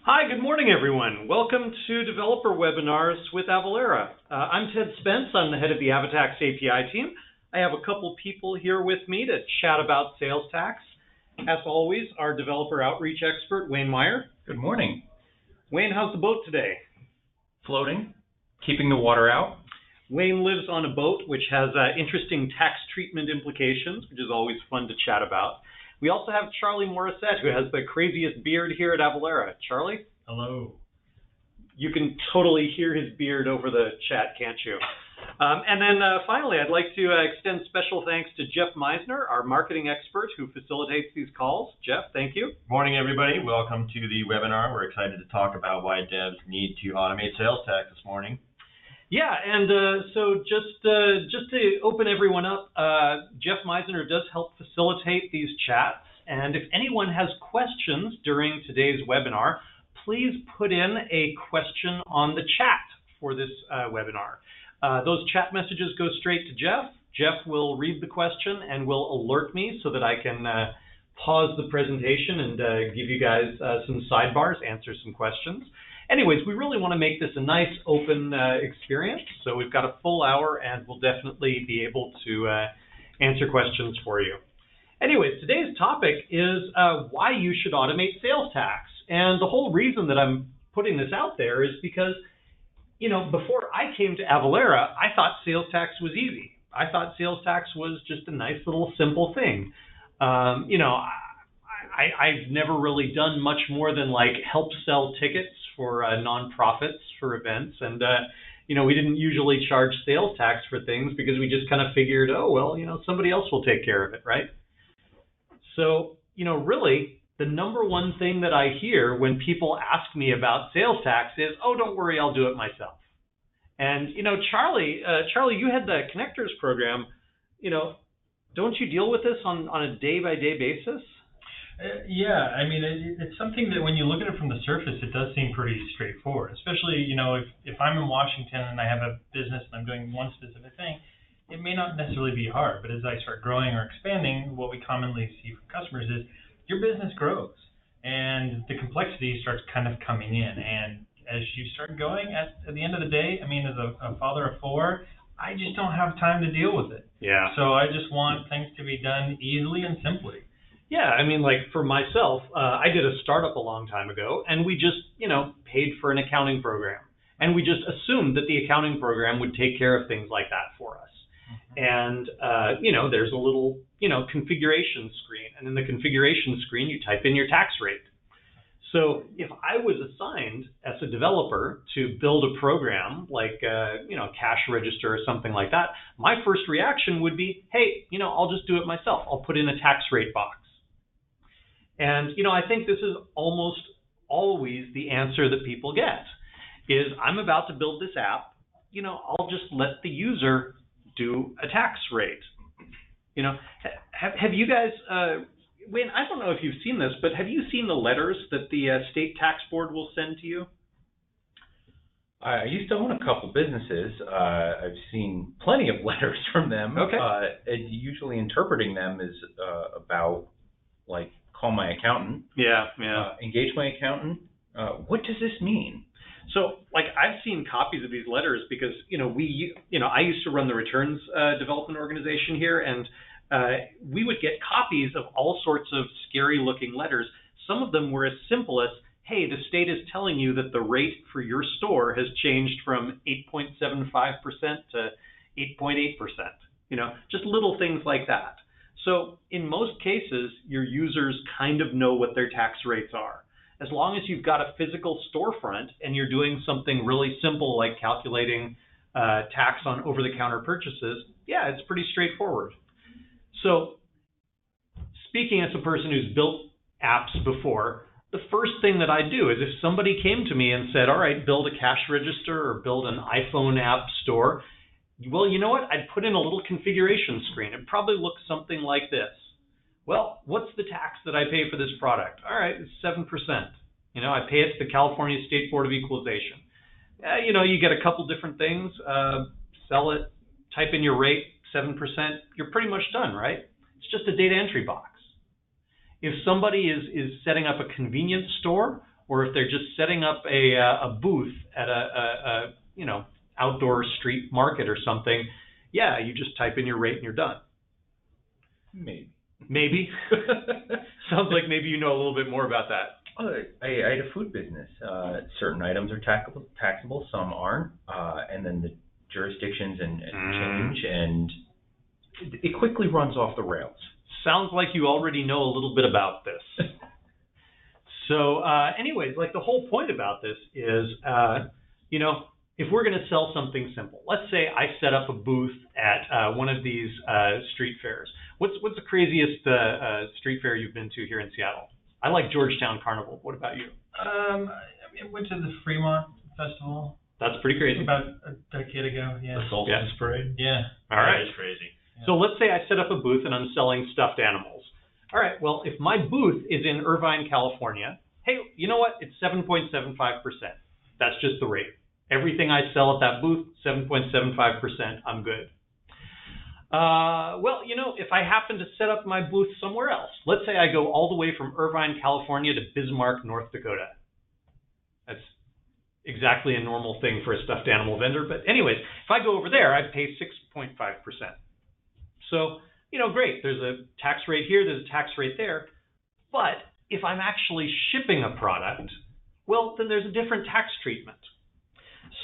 Hi, good morning, everyone. Welcome to Developer Webinars with Avalara. I'm Ted Spence. I'm the head of the Avatax API team. I have a couple people here with me to chat about sales tax. As always, our developer outreach expert, Wayne Meyer. Good morning. Wayne, how's the boat today? Floating, keeping the water out. Wayne lives on a boat, which has interesting tax treatment implications, which is always fun to chat about. We also have Charlie Morissette, who has the craziest beard here at Avalara. Charlie? Hello. You can totally hear his beard over the chat, can't you? And then finally, I'd like to extend special thanks to Jeff Meisner, our marketing expert who facilitates these calls. Jeff, thank you. Morning, everybody. Welcome to the webinar. We're excited to talk about why devs need to automate sales tax this morning. Yeah, and so just to open everyone up, Jeff Meisner does help facilitate these chats. And if anyone has questions during today's webinar, please put in a question on the chat for this webinar. Those chat messages go straight to Jeff. Jeff will read the question and will alert me so that I can pause the presentation and give you guys some sidebars, answer some questions. Anyways, we really want to make this a nice open experience. So we've got a full hour and we'll definitely be able to answer questions for you. Anyways, today's topic is why you should automate sales tax. And the whole reason that I'm putting this out there is because, you know, before I came to Avalara, I thought sales tax was easy. I thought sales tax was just a nice little simple thing. I've never really done much more than like help sell tickets for nonprofits for events. And, we didn't usually charge sales tax for things because we just kind of figured, oh, well, somebody else will take care of it, right? So, really, the number one thing that I hear when people ask me about sales tax is, oh, don't worry, I'll do it myself. And, Charlie, you had the Connectors program. Don't you deal with this on a day-by-day basis? Yeah, I mean, it's something that when you look at it from the surface, it does seem pretty straightforward, especially, if I'm in Washington and I have a business and I'm doing one specific thing, it may not necessarily be hard, but as I start growing or expanding, what we commonly see from customers is your business grows and the complexity starts kind of coming in. And as you start going, at the end of the day, I mean, as a father of four, I just don't have time to deal with it. Yeah. So I just want things to be done easily and simply. Yeah, I mean, like for myself, I did a startup a long time ago, and we just, paid for an accounting program. And we just assumed that the accounting program would take care of things like that for us. And, there's a little, configuration screen. And in the configuration screen, you type in your tax rate. So if I was assigned as a developer to build a program like, cash register or something like that, my first reaction would be, hey, I'll just do it myself. I'll put in a tax rate box. And, I think this is almost always the answer that people get is I'm about to build this app, I'll just let the user do a tax rate. Have you guys, Wayne, I don't know if you've seen this, but have you seen the letters that the state tax board will send to you? I used to own a couple businesses. I've seen plenty of letters from them. Okay. And usually interpreting them is about, like, call my accountant. Yeah. Engage my accountant. What does this mean? So, like, I've seen copies of these letters because, I used to run the returns development organization here, and we would get copies of all sorts of scary-looking letters. Some of them were as simple as, hey, the state is telling you that the rate for your store has changed from 8.75% to 8.8%. Just little things like that. So in most cases, your users kind of know what their tax rates are. As long as you've got a physical storefront and you're doing something really simple like calculating tax on over-the-counter purchases, yeah, it's pretty straightforward. So speaking as a person who's built apps before, the first thing that I do is if somebody came to me and said, all right, build a cash register or build an iPhone app store, well, you know what? I'd put in a little configuration screen. It probably looks something like this. Well, what's the tax that I pay for this product? All right, it's 7%. I pay it to the California State Board of Equalization. You get a couple different things, sell it, type in your rate, 7%. You're pretty much done, right? It's just a data entry box. If somebody is setting up a convenience store or if they're just setting up a booth at a outdoor street market or something, yeah, you just type in your rate and you're done. Maybe. Sounds like maybe you know a little bit more about that. Oh, I had a food business. Certain items are taxable, some aren't, and then the jurisdictions and change, and it quickly runs off the rails. Sounds like you already know a little bit about this. So anyways, like the whole point about this is, if we're going to sell something simple, let's say I set up a booth at one of these street fairs. What's the craziest street fair you've been to here in Seattle? I like Georgetown Carnival. What about you? I went to the Fremont Festival. That's pretty crazy. About a decade ago, yeah. The Solstice Parade? Yeah. All right. That is crazy. So let's say I set up a booth and I'm selling stuffed animals. All right, well, if my booth is in Irvine, California, hey, you know what? It's 7.75%. That's just the rate. Everything I sell at that booth, 7.75%, I'm good. Well, if I happen to set up my booth somewhere else, let's say I go all the way from Irvine, California to Bismarck, North Dakota. That's exactly a normal thing for a stuffed animal vendor. But anyways, if I go over there, I pay 6.5%. So, great. There's a tax rate here, there's a tax rate there. But if I'm actually shipping a product, well, then there's a different tax treatment.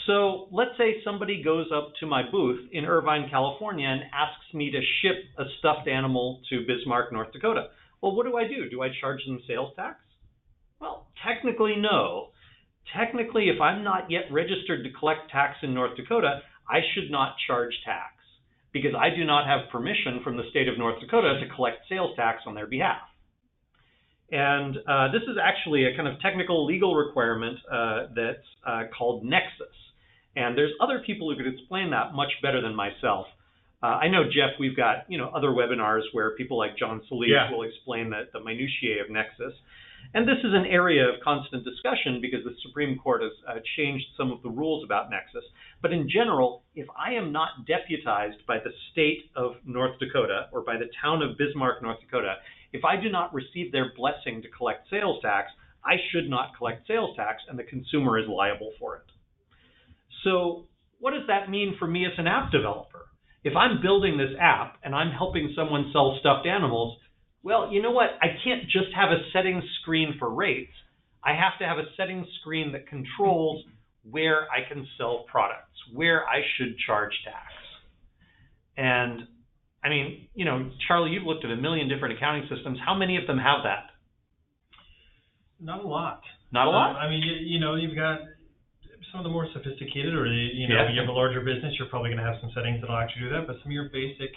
So let's say somebody goes up to my booth in Irvine, California and asks me to ship a stuffed animal to Bismarck, North Dakota. Well, what do? Do I charge them sales tax? Well, technically, no. Technically, if I'm not yet registered to collect tax in North Dakota, I should not charge tax because I do not have permission from the state of North Dakota to collect sales tax on their behalf. And this is actually a kind of technical legal requirement that's called nexus. And there's other people who could explain that much better than myself. I know, Jeff, we've got other webinars where people like John Solis will explain the minutiae of nexus. And this is an area of constant discussion because the Supreme Court has changed some of the rules about nexus. But in general, if I am not deputized by the state of North Dakota or by the town of Bismarck, North Dakota, if I do not receive their blessing to collect sales tax, I should not collect sales tax and the consumer is liable for it. So what does that mean for me as an app developer? If I'm building this app and I'm helping someone sell stuffed animals, well, you know what? I can't just have a settings screen for rates. I have to have a settings screen that controls where I can sell products, where I should charge tax. And I mean, Charlie, you've looked at a million different accounting systems. How many of them have that? Not a lot. Not a lot? I mean, you've got some of the more sophisticated, or you have a larger business, you're probably going to have some settings that'll actually do that. But some of your basic,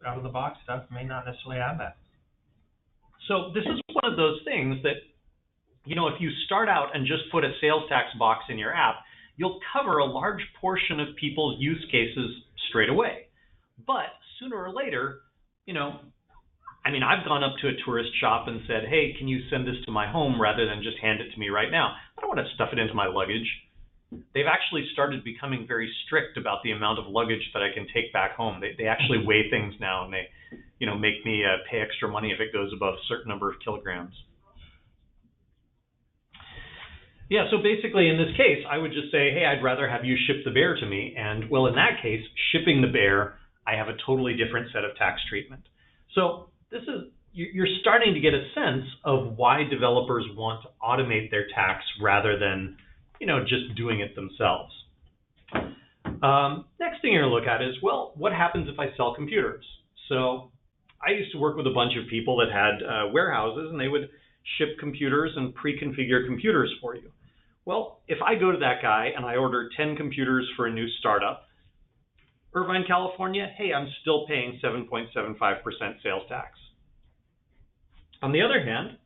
out-of-the-box stuff may not necessarily have that. So this is one of those things that, if you start out and just put a sales tax box in your app, you'll cover a large portion of people's use cases straight away. But sooner or later, I've gone up to a tourist shop and said, hey, can you send this to my home rather than just hand it to me right now? I don't want to stuff it into my luggage. They've actually started becoming very strict about the amount of luggage that I can take back home. They actually weigh things now, and they, make me pay extra money if it goes above a certain number of kilograms. Yeah, so basically in this case, I would just say, hey, I'd rather have you ship the bear to me. And well, in that case, shipping the bear, I have a totally different set of tax treatment. So you're starting to get a sense of why developers want to automate their tax rather than just doing it themselves. Next thing you're going to look at is, well, what happens if I sell computers? So I used to work with a bunch of people that had warehouses, and they would ship computers and pre-configure computers for you. Well, if I go to that guy and I order 10 computers for a new startup, Irvine, California, hey, I'm still paying 7.75% sales tax. On the other hand,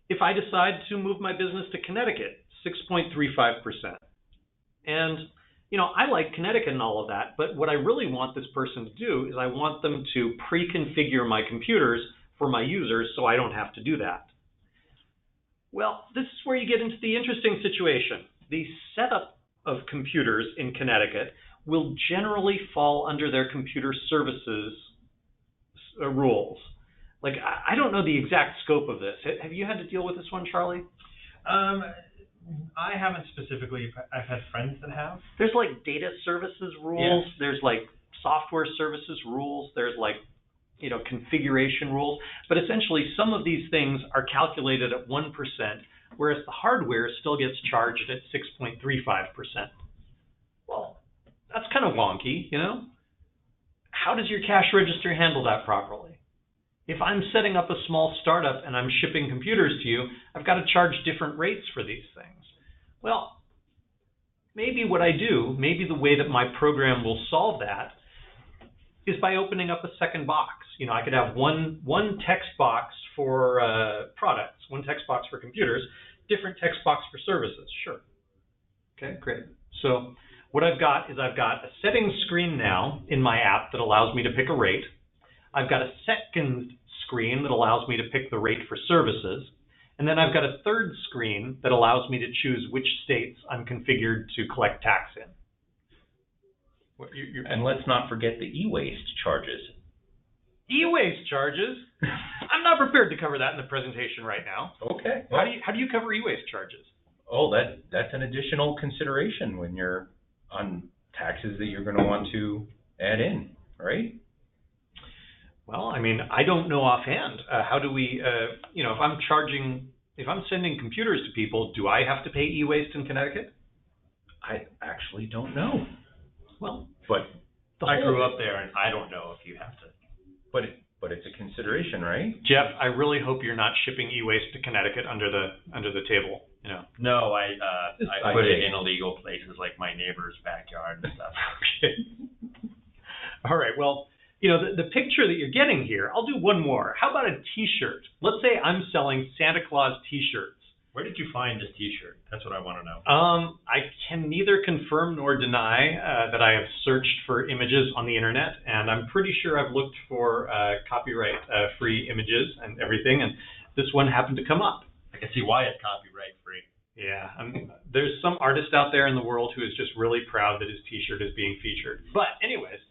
if I decide to move my business to Connecticut, 6.35%. And, I like Connecticut and all of that, but what I really want this person to do is I want them to pre-configure my computers for my users so I don't have to do that. Well, this is where you get into the interesting situation. The setup of computers in Connecticut will generally fall under their computer services rules. Like, I don't know the exact scope of this. Have you had to deal with this one, Charlie? I haven't specifically. I've had friends that have. There's like data services rules. Yeah. There's like software services rules. There's like, configuration rules. But essentially, some of these things are calculated at 1%, whereas the hardware still gets charged at 6.35%. Well, that's kind of wonky, How does your cash register handle that properly? If I'm setting up a small startup and I'm shipping computers to you, I've got to charge different rates for these things. Well, maybe the way that my program will solve that is by opening up a second box. I could have one text box for products, one text box for computers, different text box for services. Sure. Okay, great. So what I've got is I've got a settings screen now in my app that allows me to pick a rate. I've got a second screen that allows me to pick the rate for services. And then I've got a third screen that allows me to choose which states I'm configured to collect tax in. And let's not forget the e-waste charges. E-waste charges? I'm not prepared to cover that in the presentation right now. Okay. How do you cover e-waste charges? Oh, that's an additional consideration when you're on taxes that you're going to want to add in, right? Well, I don't know offhand. How do we, if I'm sending computers to people, do I have to pay e-waste in Connecticut? I actually don't know. Well, but I grew up there, and I don't know if you have to. But it's a consideration, right? Jeff, I really hope you're not shipping e-waste to Connecticut under the table. No, I put it in illegal places like my neighbor's backyard and stuff. Okay. All right. Well, the picture that you're getting here. I'll do one more. How about a T-shirt? Let's say I'm selling Santa Claus T-shirts. Where did you find this T-shirt? That's what I want to know. I can neither confirm nor deny that I have searched for images on the internet, and I'm pretty sure I've looked for copyright-free images and everything, and this one happened to come up. I can see why it's copyright-free. Yeah, there's some artist out there in the world who is just really proud that his T-shirt is being featured. But anyways,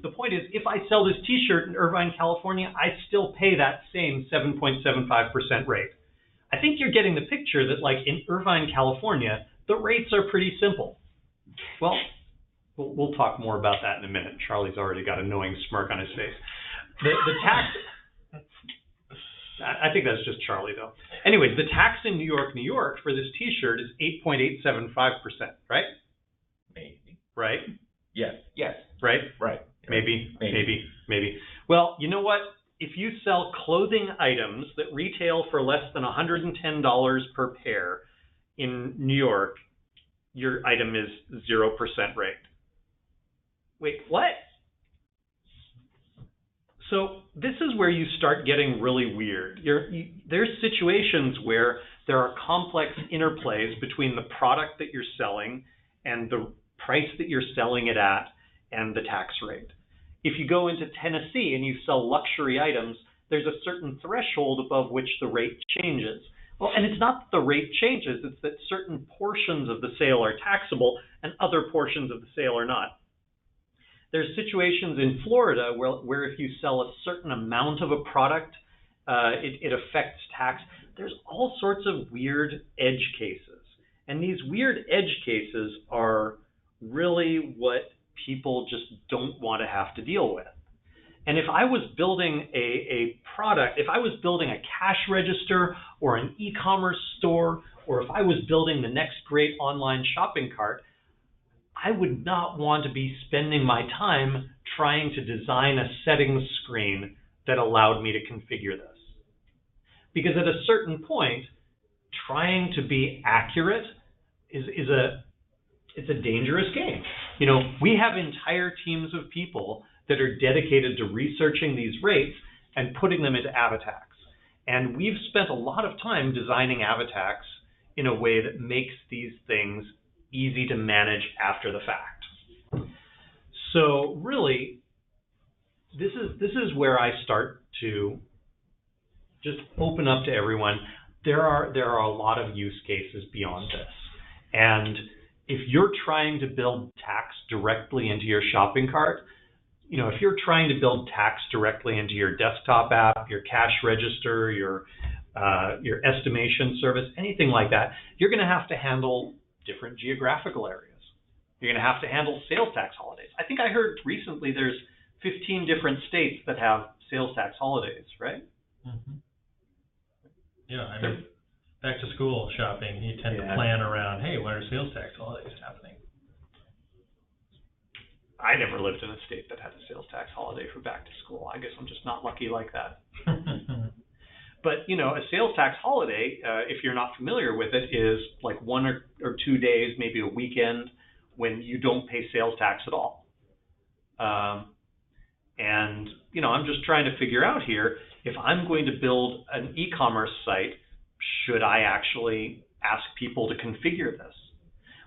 the point is, if I sell this T-shirt in Irvine, California, I still pay that same 7.75% rate. I think you're getting the picture that, like, in Irvine, California, the rates are pretty simple. Well, we'll talk more about that in a minute. Charlie's already got a knowing smirk on his face. The tax... I think that's just Charlie, though. Anyways, the tax in New York for this T-shirt is 8.875%, right? Maybe. Right? Yes. Right? Right. Maybe. Well, you know what? If you sell clothing items that retail for less than $110 per pair in New York, your item is 0% rate. Wait, what? So this is where you start getting really weird. There's situations where there are complex interplays between the product that you're selling and the price that you're selling it at and the tax rate. If you go into Tennessee and you sell luxury items, there's a certain threshold above which the rate changes. Well, and it's not that the rate changes, it's that certain portions of the sale are taxable and other portions of the sale are not. There's situations in Florida where if you sell a certain amount of a product, it affects tax. There's all sorts of weird edge cases. And these weird edge cases are really what people just don't want to have to deal with. And if I was building a product, if I was building a cash register or an e-commerce store, or if I was building the next great online shopping cart, I would not want to be spending my time trying to design a settings screen that allowed me to configure this. Because at a certain point, trying to be accurate is a dangerous game. We have entire teams of people that are dedicated to researching these rates and putting them into Avatax. And we've spent a lot of time designing Avatax in a way that makes these things easy to manage after the fact. So really, this is where I start to just open up to everyone. There are a lot of use cases beyond this. And if you're trying to build tax directly into your shopping cart, if you're trying to build tax directly into your desktop app, your cash register, your your estimation service, anything like that, you're going to have to handle different geographical areas. You're going to have to handle sales tax holidays. I think I heard recently there's 15 different states that have sales tax holidays, right? Mm-hmm. Yeah, I mean, back to school shopping, you tend to plan around, hey, when are sales tax holidays happening? I never lived in a state that had a sales tax holiday for back to school. I guess I'm just not lucky like that. But, a sales tax holiday, if you're not familiar with it, is like 1 or 2 days, maybe a weekend, when you don't pay sales tax at all. And, I'm just trying to figure out here, if I'm going to build an e-commerce site, should I actually ask people to configure this?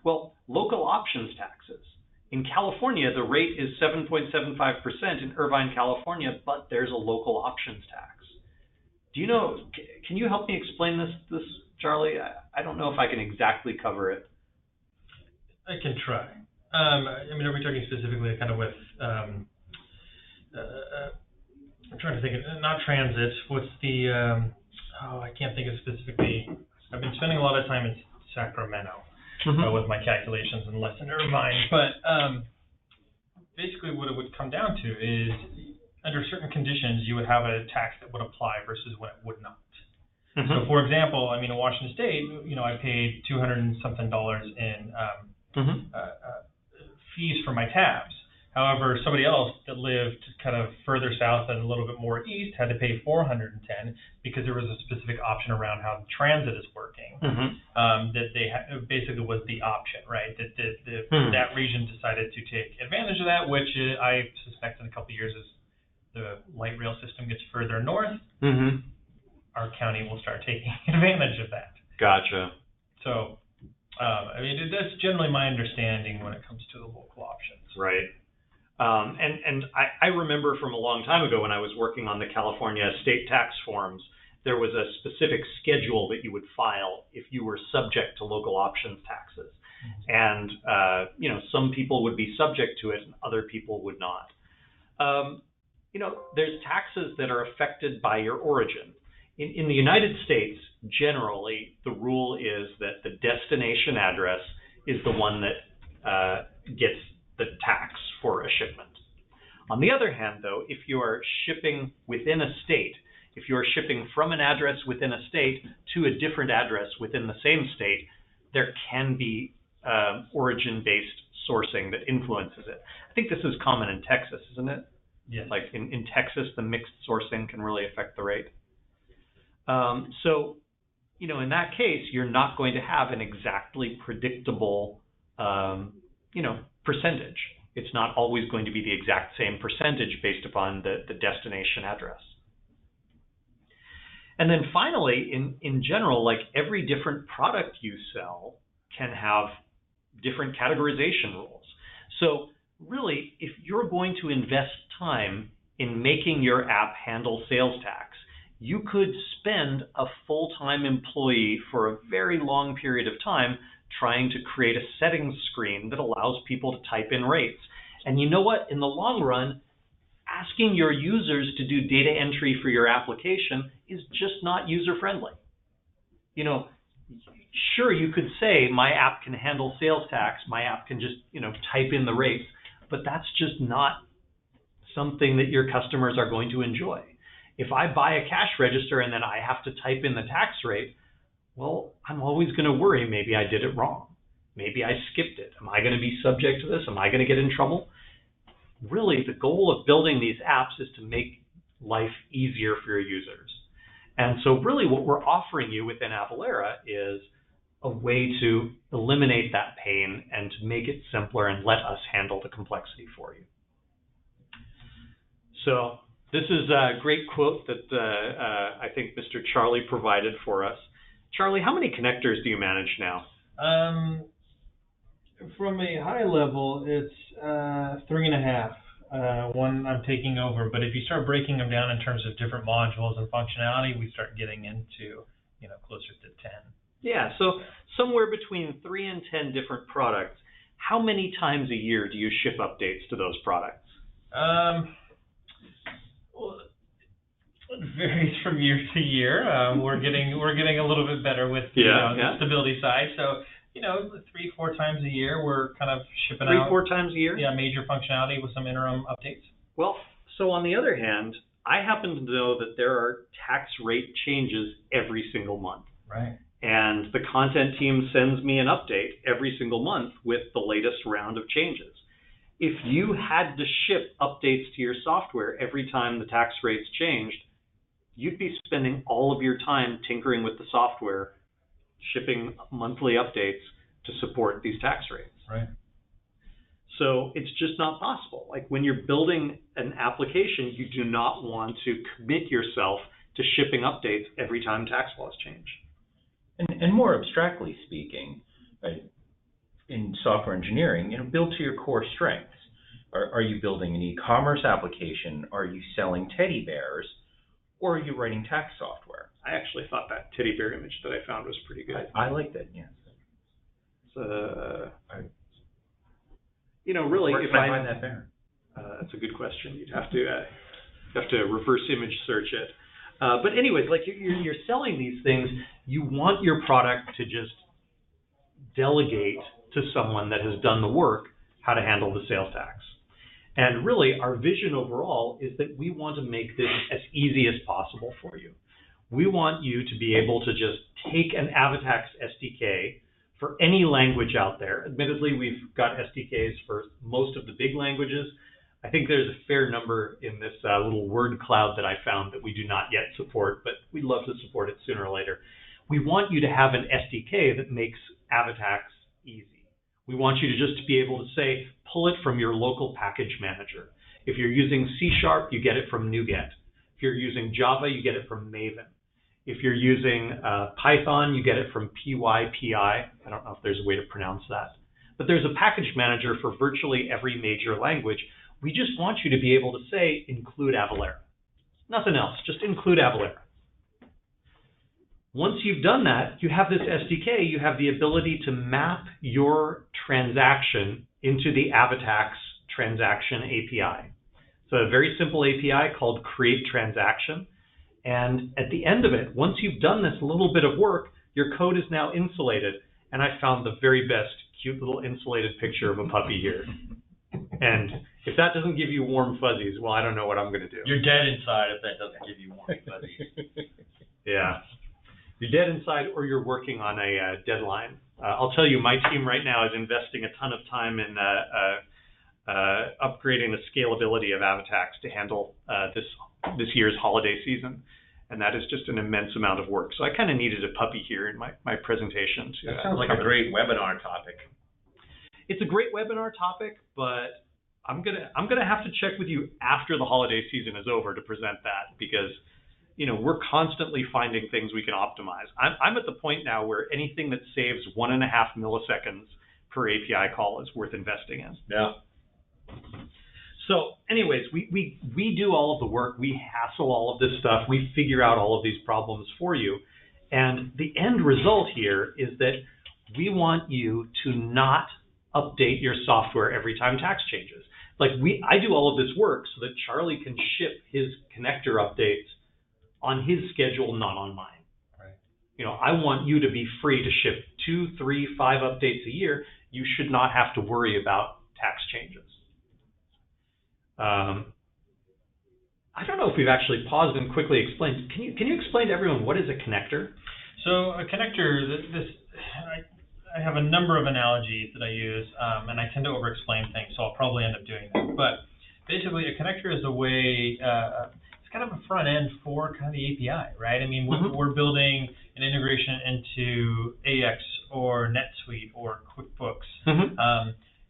Well, local options taxes. In California, the rate is 7.75% in Irvine, California, but there's a local options tax. Do you know, can you help me explain this, Charlie? I don't know if I can exactly cover it. I can try. Are we talking specifically kind of with, I'm trying to think of, not transit, what's the, I can't think of specifically. I've been spending a lot of time in Sacramento with my calculations and less in Irvine, but basically what it would come down to is under certain conditions you would have a tax that would apply versus when it would not. So for example, in Washington State, I paid $200 and something in fees for my tabs. However, somebody else that lived kind of further south and a little bit more east had to pay $410 because there was a specific option around how transit is working. That they basically was the option, right? That region decided to take advantage of that, which I suspect in a couple of years as the light rail system gets further north, our county will start taking advantage of that. Gotcha. So, that's generally my understanding when it comes to the local options. Right. And I remember from a long time ago when I was working on the California state tax forms, there was a specific schedule that you would file if you were subject to local options taxes. And, some people would be subject to it and other people would not. There's taxes that are affected by your origin. In the United States, generally, the rule is that the destination address is the one that gets the tax for a shipment. On the other hand, though, if you are shipping within a state, if you are shipping from an address within a state to a different address within the same state, there can be origin-based sourcing that influences it. I think this is common in Texas, isn't it? Yes. Like in Texas, the mixed sourcing can really affect the rate. So, in that case, you're not going to have an exactly predictable, percentage. It's not always going to be the exact same percentage based upon the destination address. And then finally, in general, like every different product you sell can have different categorization rules. So really, if you're going to invest time in making your app handle sales tax, you could spend a full-time employee for a very long period of time trying to create a settings screen that allows people to type in rates. And you know what? In the long run, asking your users to do data entry for your application is just not user-friendly. Sure, you could say my app can handle sales tax, my app can just, type in the rates, but that's just not something that your customers are going to enjoy. If I buy a cash register and then I have to type in the tax rate, well, I'm always going to worry maybe I did it wrong. Maybe I skipped it. Am I going to be subject to this? Am I going to get in trouble? Really, the goal of building these apps is to make life easier for your users. And so really what we're offering you within Avalara is a way to eliminate that pain and to make it simpler and let us handle the complexity for you. So this is a great quote that I think Mr. Charlie provided for us. Charlie, how many connectors do you manage now? From a high level, it's 3.5. One I'm taking over, but if you start breaking them down in terms of different modules and functionality, we start getting into closer to 10. Yeah, so somewhere between 3 and 10 different products. How many times a year do you ship updates to those products? It varies from year to year. We're getting a little bit better with the stability side. So 3-4 times a year we're kind of shipping out 3-4 times a year. Yeah, major functionality with some interim updates. Well, so on the other hand, I happen to know that there are tax rate changes every single month. Right. And the content team sends me an update every single month with the latest round of changes. If you had to ship updates to your software every time the tax rates changed, you'd be spending all of your time tinkering with the software, shipping monthly updates to support these tax rates. Right. So it's just not possible. Like when you're building an application, you do not want to commit yourself to shipping updates every time tax laws change. And more abstractly speaking, right, in software engineering, build to your core strengths. Are you building an e-commerce application? Are you selling teddy bears? Or are you writing tax software? I actually thought that teddy bear image that I found was pretty good. I liked it, yes. Really, where if can I find that bear? That's a good question. You'd have to reverse image search it. But anyways, like you're selling these things, you want your product to just delegate to someone that has done the work how to handle the sales tax. And really, our vision overall is that we want to make this as easy as possible for you. We want you to be able to just take an AvaTax SDK for any language out there. Admittedly, we've got SDKs for most of the big languages. I think there's a fair number in this little word cloud that I found that we do not yet support, but we'd love to support it sooner or later. We want you to have an SDK that makes AvaTax easy. We want you to just be able to say, pull it from your local package manager. If you're using C#, you get it from NuGet. If you're using Java, you get it from Maven. If you're using Python, you get it from PyPI. I don't know if there's a way to pronounce that. But there's a package manager for virtually every major language. We just want you to be able to say, include Avalara. Nothing else, just include Avalara. Once you've done that, you have this SDK, you have the ability to map your transaction into the AvaTax transaction API. It's a very simple API called Create Transaction. And at the end of it, once you've done this little bit of work, your code is now insulated. And I found the very best cute little insulated picture of a puppy here. And if that doesn't give you warm fuzzies, well, I don't know what I'm going to do. You're dead inside if that doesn't give you warm fuzzies. Yeah. You're dead inside or you're working on a deadline. I'll tell you, my team right now is investing a ton of time in upgrading the scalability of AvaTax to handle this year's holiday season. And that is just an immense amount of work. So I kind of needed a puppy here in my presentation. That sounds like a great webinar topic. It's a great webinar topic, but I'm gonna have to check with you after the holiday season is over to present that, because we're constantly finding things we can optimize. I'm at the point now where anything that saves 1.5 milliseconds per API call is worth investing in. Yeah. So anyways, we do all of the work, we hassle all of this stuff, we figure out all of these problems for you. And the end result here is that we want you to not update your software every time tax changes. Like I do all of this work so that Charlie can ship his connector updates on his schedule, not on mine. Right. I want you to be free to ship 2, 3, 5 updates a year. You should not have to worry about tax changes. I don't know if we've actually paused and quickly explained. Can you explain to everyone what is a connector? So a connector, I have a number of analogies that I use, and I tend to over-explain things, so I'll probably end up doing that. But basically, a connector is a way, it's kind of a front end for kind of the API, right? I mean, we're building an integration into AX or NetSuite or QuickBooks.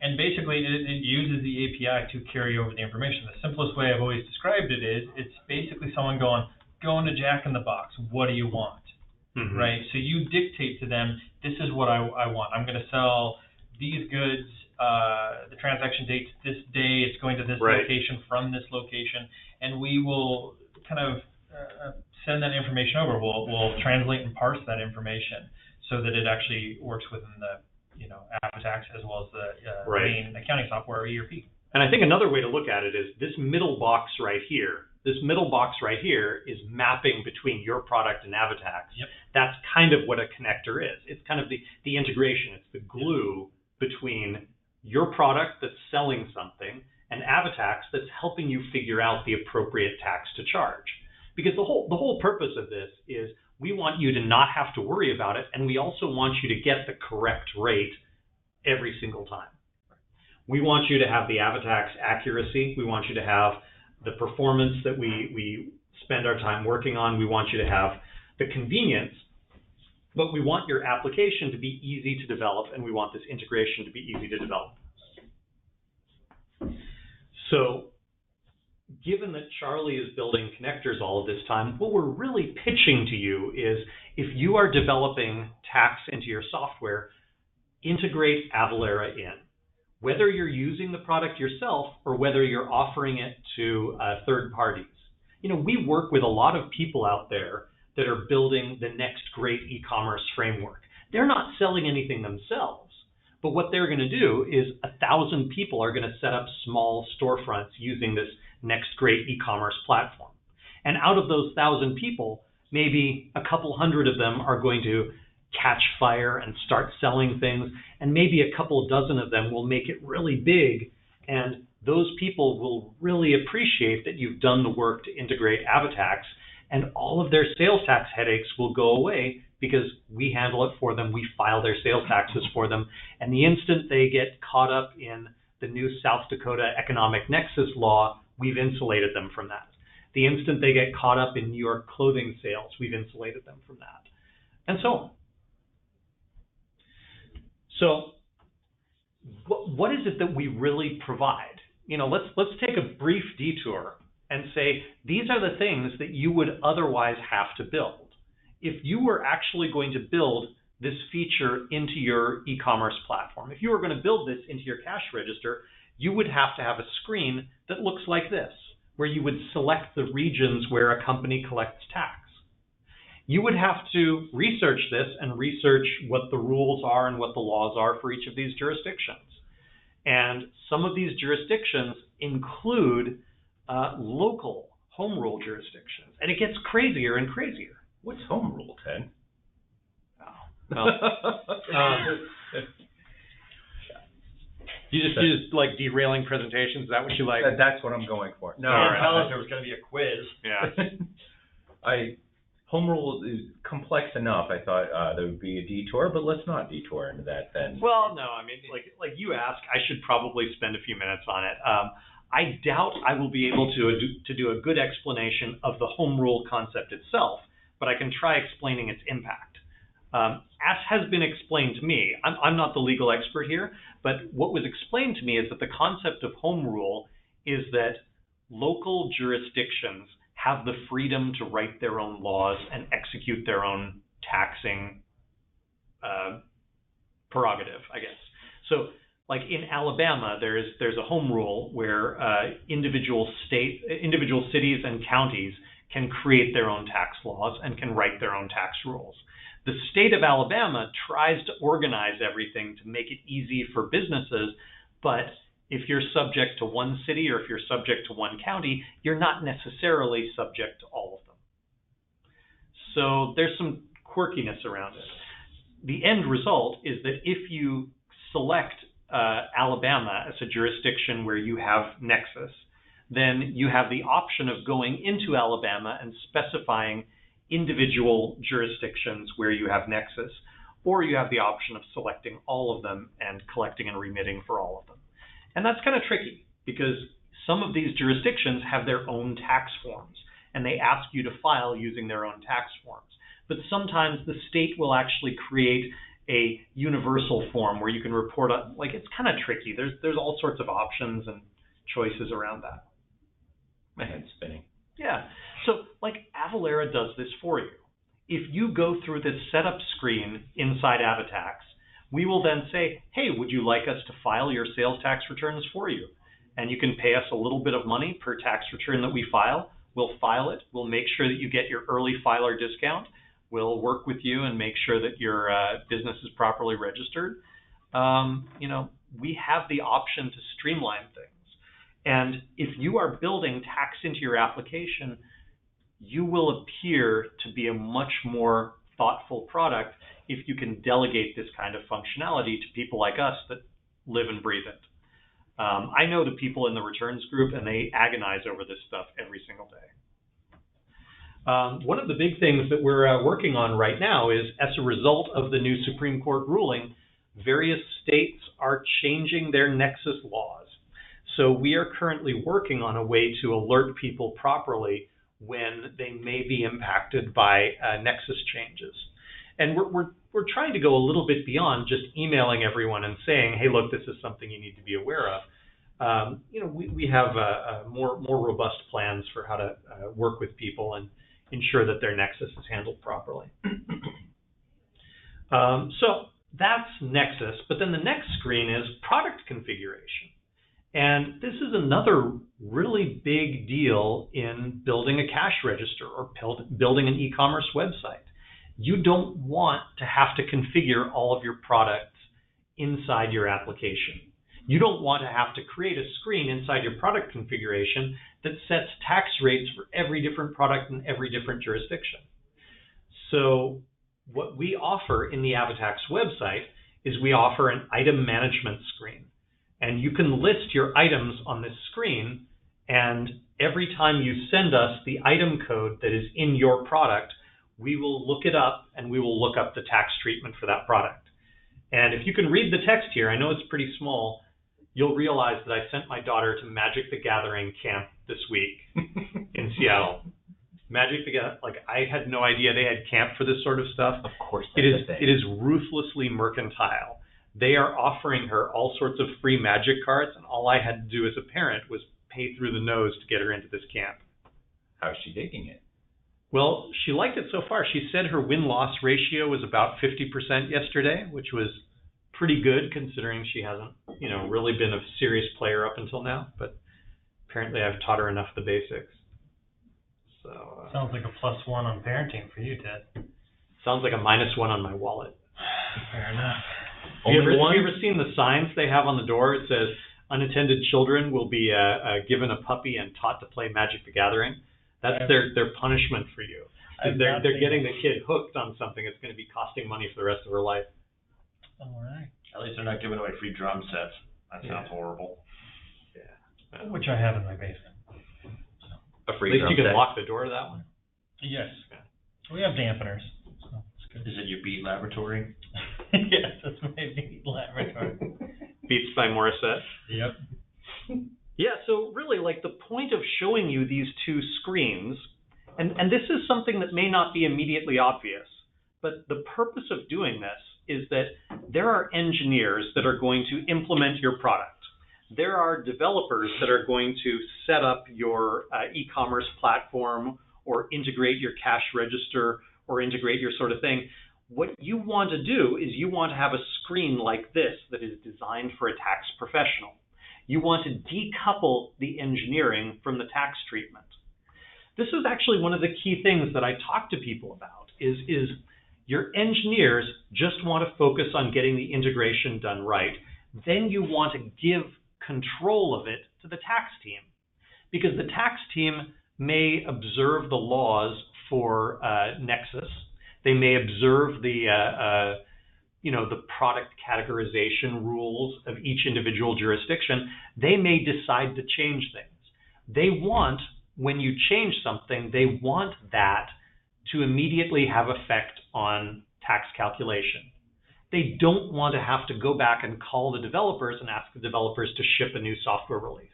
And basically, it uses the API to carry over the information. The simplest way I've always described it is, it's basically someone going to Jack in the Box, what do you want? Right? So you dictate to them, this is what I want. I'm going to sell these goods, the transaction date's this day, it's going to this location from this location, and we will kind of send that information over. We'll translate and parse that information so that it actually works within the AvaTax as well as the main accounting software or ERP. And I think another way to look at it is this middle box right here this middle box right here is mapping between your product and Avatax. Yep. That's kind of what a connector is. It's kind of the integration. It's the glue between your product that's selling something and Avatax that's helping you figure out the appropriate tax to charge. Because the whole purpose of this is we want you to not have to worry about it, and we also want you to get the correct rate every single time. We want you to have the Avatax accuracy. We want you to have the performance that we spend our time working on. We want you to have the convenience, but we want your application to be easy to develop, and we want this integration to be easy to develop. So given that Charlie is building connectors all of this time, what we're really pitching to you is if you are developing tax into your software, integrate Avalara in. Whether you're using the product yourself or whether you're offering it to third parties. We work with a lot of people out there that are building the next great e-commerce framework. They're not selling anything themselves, but what they're going to do is 1,000 people are going to set up small storefronts using this next great e-commerce platform. And out of those 1,000 people, maybe a couple hundred of them are going to catch fire and start selling things, and maybe a couple dozen of them will make it really big, and those people will really appreciate that you've done the work to integrate Avatax, and all of their sales tax headaches will go away because we handle it for them, we file their sales taxes for them, and the instant they get caught up in the new South Dakota economic nexus law, we've insulated them from that. The instant they get caught up in New York clothing sales, we've insulated them from that, and so on. So what is it that we really provide? Let's take a brief detour and say, these are the things that you would otherwise have to build. If you were actually going to build this feature into your e-commerce platform, if you were going to build this into your cash register, you would have to have a screen that looks like this, where you would select the regions where a company collects tax. You would have to research this and research what the rules are and what the laws are for each of these jurisdictions. And some of these jurisdictions include local home rule jurisdictions. And it gets crazier and crazier. What's home rule, Ted? Oh, well, you just like derailing presentations? Is that what you like? That's what I'm going for. No, tell us there was going to be a quiz. Yeah. Home rule is complex enough. I thought there would be a detour, but let's not detour into that then. Well, no, I mean, like you asked, I should probably spend a few minutes on it. I doubt I will be able to do a good explanation of the home rule concept itself, but I can try explaining its impact. As has been explained to me, I'm not the legal expert here, but what was explained to me is that the concept of home rule is that local jurisdictions have the freedom to write their own laws and execute their own taxing prerogative, I guess. So, like in Alabama, there's a home rule where individual cities and counties can create their own tax laws and can write their own tax rules. The state of Alabama tries to organize everything to make it easy for businesses, but if you're subject to one city or if you're subject to one county, you're not necessarily subject to all of them. So there's some quirkiness around it. The end result is that if you select Alabama as a jurisdiction where you have nexus, then you have the option of going into Alabama and specifying individual jurisdictions where you have nexus, or you have the option of selecting all of them and collecting and remitting for all of them. And that's kind of tricky because some of these jurisdictions have their own tax forms and they ask you to file using their own tax forms. But sometimes the state will actually create a universal form where you can report on, like, it's kind of tricky. There's all sorts of options and choices around that. My head's spinning. Yeah. So like Avalara does this for you. If you go through this setup screen inside Avatax, we will then say, hey, would you like us to file your sales tax returns for you? And you can pay us a little bit of money per tax return that we file. We'll file it. We'll make sure that you get your early filer discount. We'll work with you and make sure that your business is properly registered. We have the option to streamline things. And if you are building tax into your application, you will appear to be a much more thoughtful product if you can delegate this kind of functionality to people like us that live and breathe it. I know the people in the returns group, and they agonize over this stuff every single day. One of the big things that we're working on right now is, as a result of the new Supreme Court ruling, various states are changing their nexus laws. So we are currently working on a way to alert people properly when they may be impacted by nexus changes. And we're trying to go a little bit beyond just emailing everyone and saying, hey, look, this is something you need to be aware of. We have more robust plans for how to work with people and ensure that their nexus is handled properly. So that's nexus, but then the next screen is product configuration. And this is another really big deal in building a cash register or building an e-commerce website. You don't want to have to configure all of your products inside your application. You don't want to have to create a screen inside your product configuration that sets tax rates for every different product in every different jurisdiction. So what we offer in the Avatax website is we offer an item management screen. And you can list your items on this screen, and every time you send us the item code that is in your product, we will look it up and we will look up the tax treatment for that product. And if you can read the text here, I know it's pretty small, you'll realize that I sent my daughter to Magic the Gathering camp this week in Seattle. Magic the Gathering, like, I had no idea they had camp for this sort of stuff. Of course, it is ruthlessly mercantile. They are offering her all sorts of free Magic cards, and all I had to do as a parent was pay through the nose to get her into this camp. How's she taking it? Well, she liked it so far. She said her win-loss ratio was about 50% yesterday, which was pretty good considering she hasn't, really been a serious player up until now. But apparently I've taught her enough the basics. So sounds like a +1 on parenting for you, Ted. Sounds like a -1 on my wallet. Fair enough. Have you ever seen the signs they have on the door? It says, unattended children will be given a puppy and taught to play Magic the Gathering. That's their punishment for you. They're getting the kid hooked on something that's going to be costing money for the rest of her life. All right. At least they're not giving away free drum sets. That sounds horrible. Yeah. Which I have in my basement. A free At least drum you can set. lock the door to that one. Yes. We have dampeners. So it's good. Is it your beat laboratory? Yes, that's my big laboratory. Beats by Morissette. Yep. Yeah, so really, like, the point of showing you these two screens, and this is something that may not be immediately obvious, but the purpose of doing this is that there are engineers that are going to implement your product. There are developers that are going to set up your e-commerce platform or integrate your cash register or integrate your sort of thing. What you want to do is you want to have a screen like this that is designed for a tax professional. You want to decouple the engineering from the tax treatment. This is actually one of the key things that I talk to people about is your engineers just want to focus on getting the integration done right. Then you want to give control of it to the tax team, because the tax team may observe the laws for Nexus. They may observe the product categorization rules of each individual jurisdiction. They may decide to change things. When you change something, they want that to immediately have effect on tax calculation. They don't want to have to go back and call the developers and ask the developers to ship a new software release.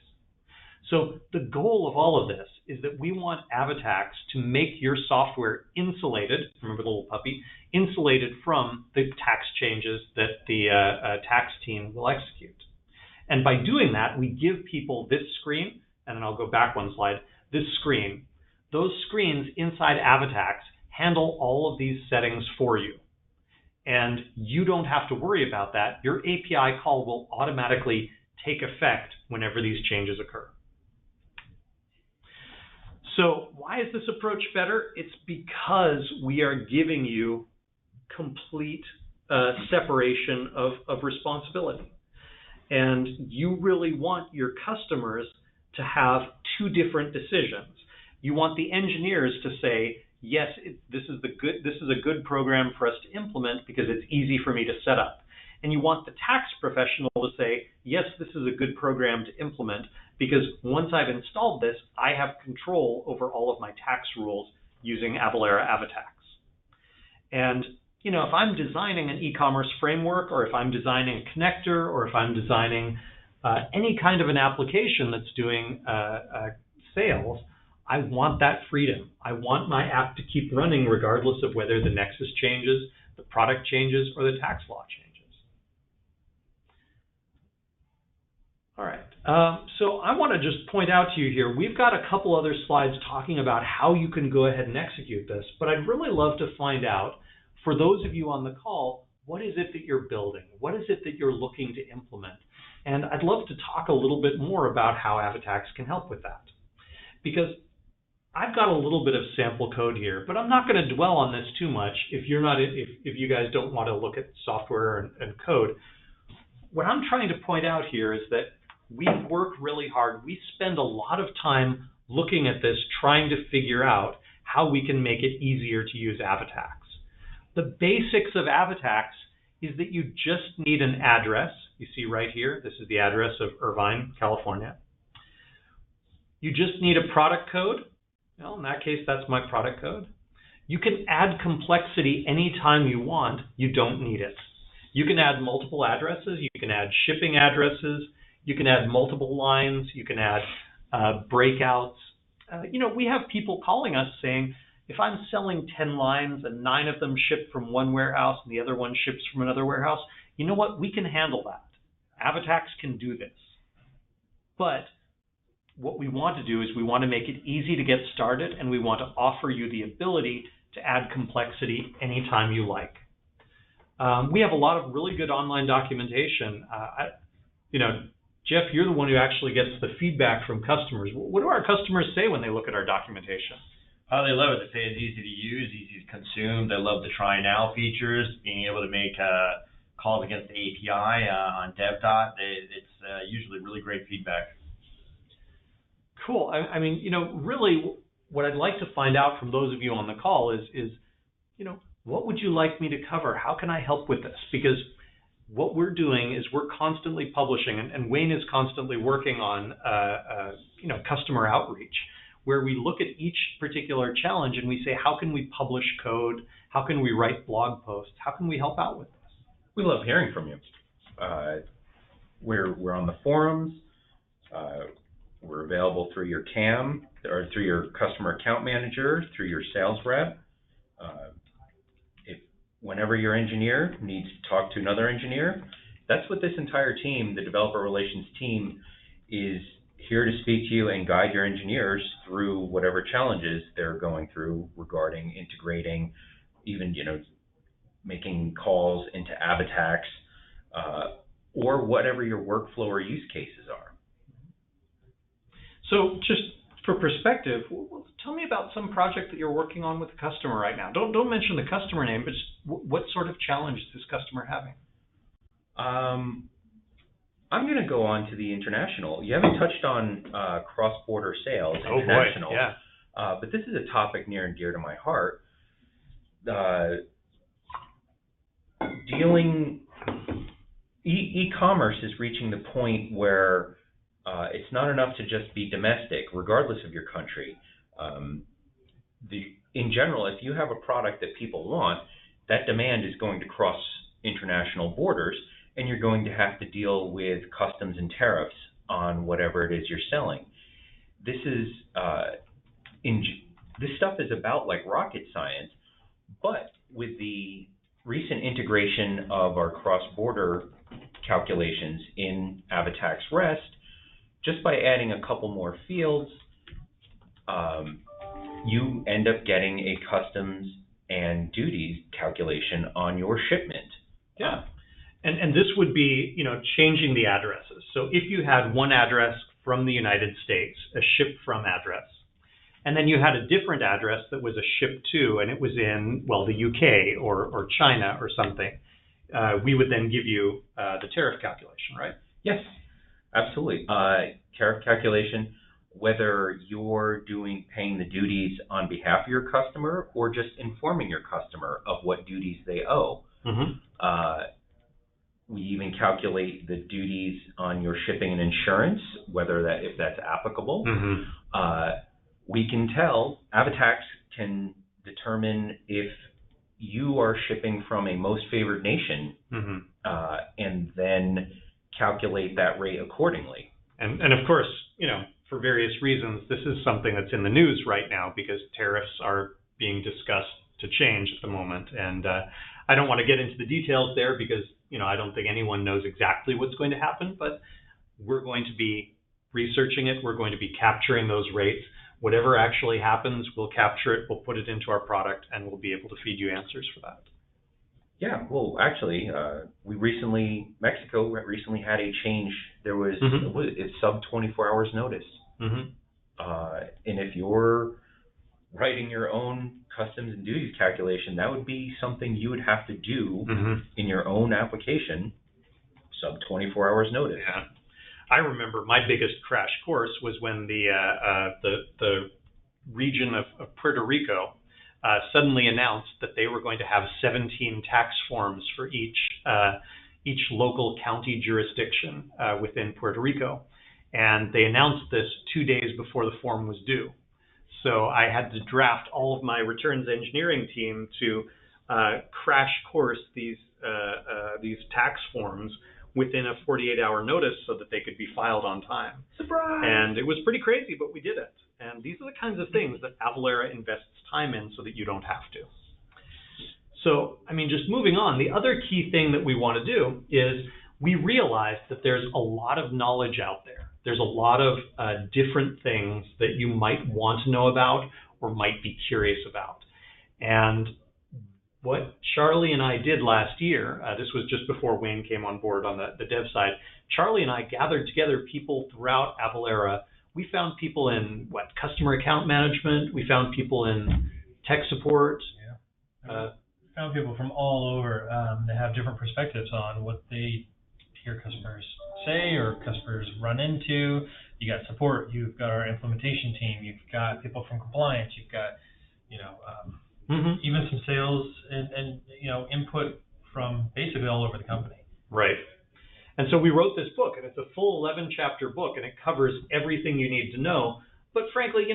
So the goal of all of this is that we want Avatax to make your software insulated, remember the little puppy, insulated from the tax changes that the tax team will execute. And by doing that, we give people this screen, and then I'll go back one slide, this screen. Those screens inside Avatax handle all of these settings for you. And you don't have to worry about that. Your API call will automatically take effect whenever these changes occur. So why is this approach better? It's because we are giving you complete separation of responsibility. And you really want your customers to have two different decisions. You want the engineers to say, yes, this is a good program for us to implement because it's easy for me to set up. And you want the tax professional to say, yes, this is a good program to implement because once I've installed this, I have control over all of my tax rules using Avalara Avatax. And if I'm designing an e-commerce framework, or if I'm designing a connector, or if I'm designing any kind of an application that's doing sales, I want that freedom. I want my app to keep running regardless of whether the nexus changes, the product changes, or the tax law changes. All right, so I want to just point out to you here, we've got a couple other slides talking about how you can go ahead and execute this, but I'd really love to find out, for those of you on the call, what is it that you're building? What is it that you're looking to implement? And I'd love to talk a little bit more about how Avatax can help with that. Because I've got a little bit of sample code here, but I'm not going to dwell on this too much if you guys don't want to look at software and code. What I'm trying to point out here is that we work really hard. We spend a lot of time looking at this, trying to figure out how we can make it easier to use Avatax. The basics of Avatax is that you just need an address. You see right here, this is the address of Irvine, California. You just need a product code. Well, in that case, that's my product code. You can add complexity anytime you want. You don't need it. You can add multiple addresses. You can add shipping addresses. You can add multiple lines. You can add breakouts. We have people calling us saying, if I'm selling 10 lines and 9 of them ship from one warehouse and the other one ships from another warehouse, you know what? We can handle that. Avatax can do this. But what we want to do is we want to make it easy to get started, and we want to offer you the ability to add complexity anytime you like. We have a lot of really good online documentation. Jeff, you're the one who actually gets the feedback from customers. What do our customers say when they look at our documentation? Oh, they love it. They say it's easy to use, easy to consume. They love the try now features, being able to make calls against the API on DevDot. It's usually really great feedback. Cool. Really, what I'd like to find out from those of you on the call is what would you like me to cover? How can I help with this? Because what we're doing is we're constantly publishing, and Wayne is constantly working on customer outreach, where we look at each particular challenge and we say, how can we publish code? How can we write blog posts? How can we help out with this? We love hearing from you. We're on the forums. We're available through your CAM, or through your customer account manager, through your sales rep. Whenever your engineer needs to talk to another engineer, that's what this entire team, the developer relations team, is here to speak to you and guide your engineers through whatever challenges they're going through regarding integrating, even making calls into Avatax, or whatever your workflow or use cases are. So just for perspective, tell me about some project that you're working on with a customer right now. Don't mention the customer name, but just what sort of challenge is this customer having? I'm going to go on to the international. You haven't touched on cross-border sales, international. Oh boy, yeah. But this is a topic near and dear to my heart. E-commerce is reaching the point where it's not enough to just be domestic, regardless of your country. In general, if you have a product that people want, that demand is going to cross international borders, and you're going to have to deal with customs and tariffs on whatever it is you're selling. This is this stuff is about like rocket science, but with the recent integration of our cross-border calculations in Avatax REST, just by adding a couple more fields, you end up getting a customs and duties calculation on your shipment. Yeah. And this would be, changing the addresses. So if you had one address from the United States, a ship from address, and then you had a different address that was a ship to, and it was in, the UK or China or something, we would then give you the tariff calculation, right? Yes, absolutely. Tariff calculation. whether you're paying the duties on behalf of your customer or just informing your customer of what duties they owe. We even calculate the duties on your shipping and insurance, if that's applicable. We can tell, Avatax can determine if you are shipping from a most favored nation, and then calculate that rate accordingly. And of course, for various reasons, this is something that's in the news right now because tariffs are being discussed to change at the moment. And I don't want to get into the details there because, I don't think anyone knows exactly what's going to happen, but we're going to be researching it. We're going to be capturing those rates. Whatever actually happens, we'll capture it, we'll put it into our product, and we'll be able to feed you answers for that. Yeah, well, actually, Mexico recently had a change. There was, it's sub 24 hours notice. And if you're writing your own customs and duties calculation, that would be something you would have to do in your own application, sub 24 hours notice. Yeah. I remember my biggest crash course was when the region of Puerto Rico suddenly announced that they were going to have 17 tax forms for each local county jurisdiction within Puerto Rico. And they announced this 2 days before the form was due. So I had to draft all of my returns engineering team to crash course these tax forms within a 48-hour notice so that they could be filed on time. Surprise! And it was pretty crazy, but we did it. And these are the kinds of things that Avalara invests time in so that you don't have to. So, just moving on, the other key thing that we want to do is we realize that there's a lot of knowledge out there. There's a lot of different things that you might want to know about or might be curious about. And what Charlie and I did last year, this was just before Wayne came on board on the dev side, Charlie and I gathered together people throughout Avalara. We found people in, customer account management. We found people in tech support. Yeah. We found people from all over that have different perspectives on what they hear customers say or customers run into. You got support. You've got our implementation team. You've got people from compliance. You've got, even some sales and input from basically all over the company. Right. And so we wrote this book, and it's a full 11-chapter book, and it covers everything you need to know. But frankly,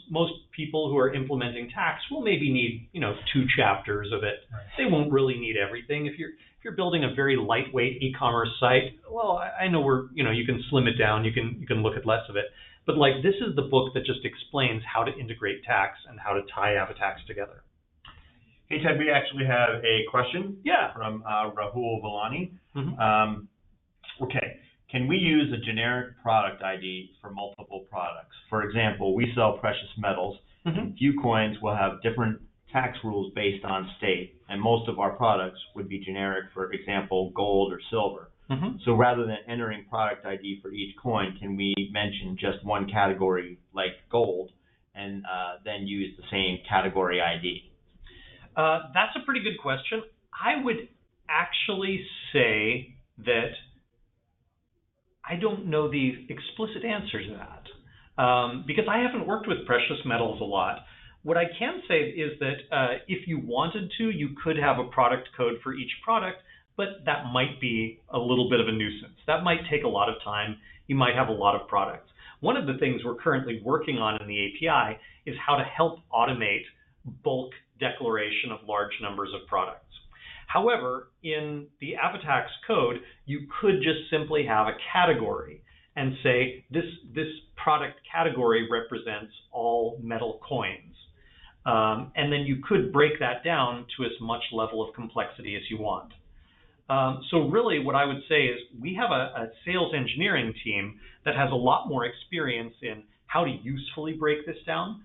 most people who are implementing tax will maybe need 2 chapters of it. Right. They won't really need everything. If you're building a very lightweight e-commerce site, well, I know you can slim it down. You can look at less of it. But this is the book that just explains how to integrate tax and how to tie Avatax together. Hey, Ted, we actually have a question from Rahul Valani. Okay, can we use a generic product ID for multiple products? For example, we sell precious metals, and few coins will have different tax rules based on state, and most of our products would be generic, for example, gold or silver. So rather than entering product ID for each coin, can we mention just one category like gold and then use the same category ID? That's a pretty good question. I would actually say that I don't know the explicit answer to that because I haven't worked with precious metals a lot. What I can say is that if you wanted to, you could have a product code for each product, but that might be a little bit of a nuisance. That might take a lot of time. You might have a lot of products. One of the things we're currently working on in the API is how to help automate bulk declaration of large numbers of products. However, in the Avatax code, you could just simply have a category and say this product category represents all metal coins. And then you could break that down to as much level of complexity as you want. So really what I would say is we have a sales engineering team that has a lot more experience in how to usefully break this down.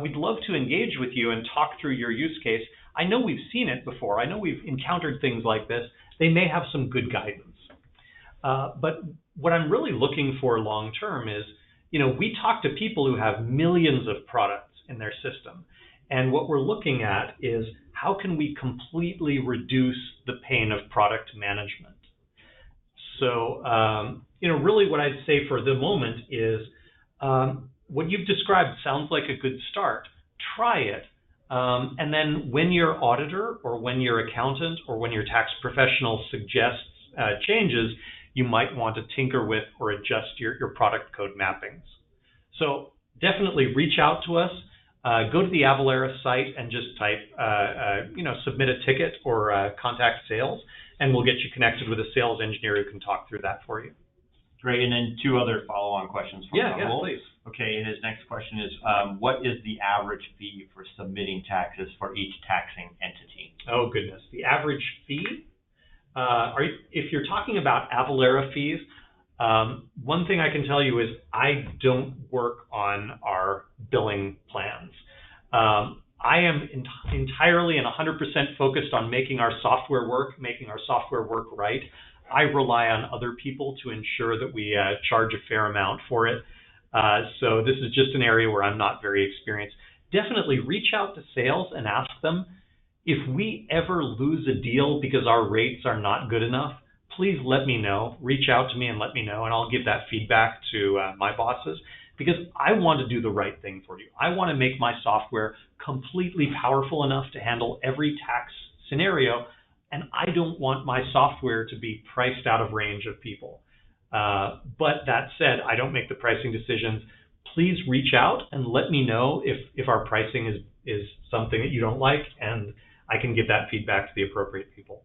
We'd love to engage with you and talk through your use case. I know we've seen it before. I know we've encountered things like this. They may have some good guidance. But what I'm really looking for long term is, we talk to people who have millions of products in their system. And what we're looking at is how can we completely reduce the pain of product management? So, really what I'd say for the moment is what you've described sounds like a good start. Try it. And then when your auditor or when your accountant or when your tax professional suggests changes, you might want to tinker with or adjust your product code mappings. So definitely reach out to us. Go to the Avalara site and just type, submit a ticket or contact sales, and we'll get you connected with a sales engineer who can talk through that for you. Great, and then two other follow-on questions from Rahul. Please. Okay, and his next question is, what is the average fee for submitting taxes for each taxing entity? Oh goodness, the average fee? If you're talking about Avalara fees, one thing I can tell you is I don't work on our billing plans. I am entirely and 100% focused on making our software work right. I rely on other people to ensure that we charge a fair amount for it. So this is just an area where I'm not very experienced. Definitely reach out to sales and ask them, if we ever lose a deal because our rates are not good enough, please let me know. Reach out to me and let me know, and I'll give that feedback to my bosses, because I want to do the right thing for you. I want to make my software completely powerful enough to handle every tax scenario, and I don't want my software to be priced out of range of people. But that said, I don't make the pricing decisions. Please reach out and let me know if our pricing is something that you don't like, and I can give that feedback to the appropriate people.